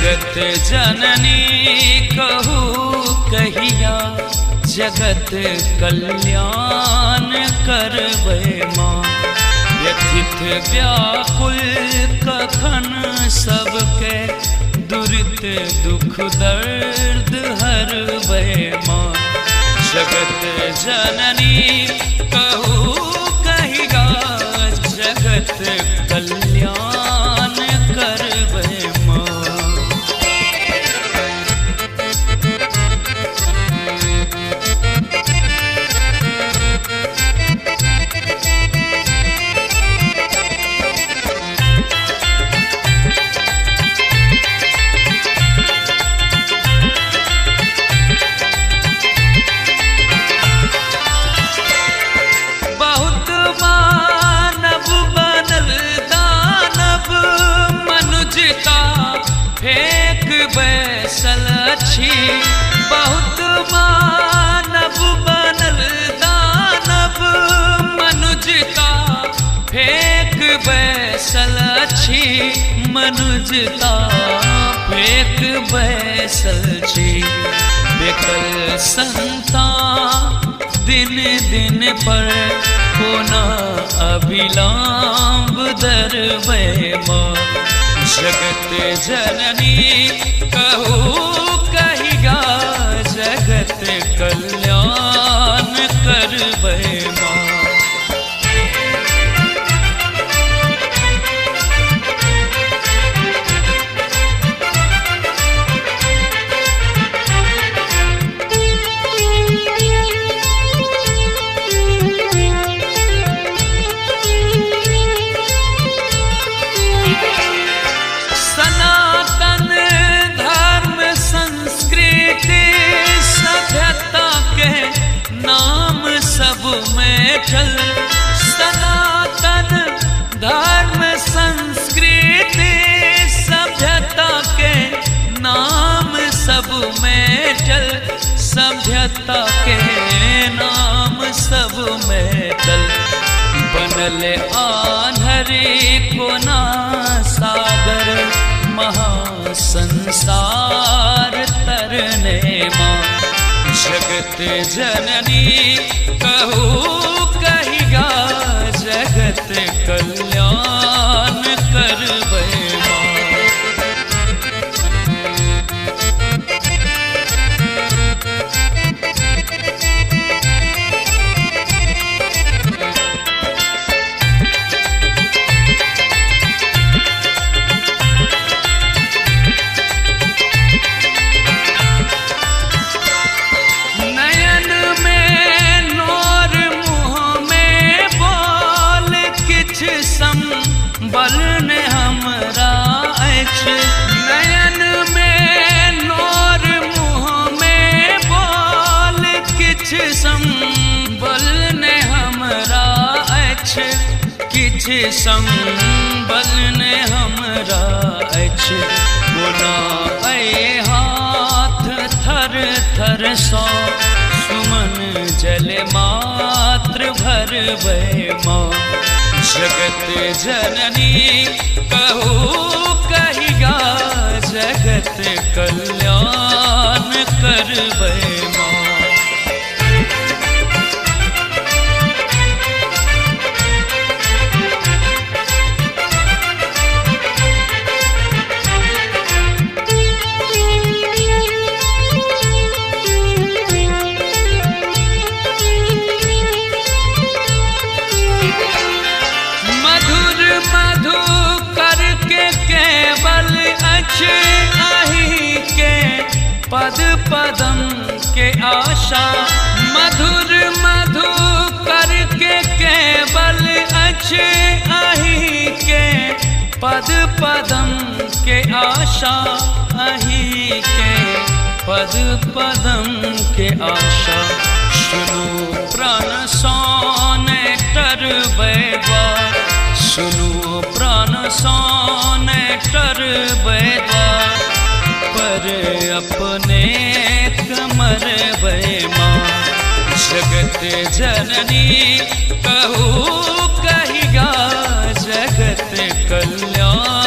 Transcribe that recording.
जगत जननी कहूँ कहिया जगत कल्याण करबै माँ। व्यथित व्याकुल कखन सबके दुरित दुख दर्द हरबै माँ। जगत जननी कहूँ कहिया जगत कल्याण करबै माँ। फेंक बैसल छी बहुत मानव बनल दानव मनुजता फेंक बैसल छी मनुजता फेंक बैसल छी। बेकल संतान दिन दिन पर कोना अभिलांब दरबै माँ। जगत जननी कहूँ कहिया जगत कल्याण करबै माँ। सनातन धर्म संस्कृति सभ्यता के नाम सब में चल। सभ्यता के नाम सब में चल। बनल आन्हरे कोना सागर महासंसार तरने माँ। जगत जननी कहूँ कहिया जगत कल्याण करबै माँ। संबल ने हमरा अछि नयन में नोर मुँह में बोल किछ संबल ने हमरा अछि किछ संबल ने हमरा अछि। कोना ऐ हाथ थर थर सौ सुमन जल मात्र भरबै माँ। जगत जननी कहूँ कहिया जगत कल्याण करबै माँ। आही के पद पदम के आशा मधुर मधु करके केवल अच्छे आही के पद पदम के आशा आही के पद पदम के आशा। सुनो प्राण सोने टरबै द्वार सुनो प्राण सोने टरबै द्वार पर अपने कमरबै माँ। जगत जननी कहूँ कहिया जगत कल्याण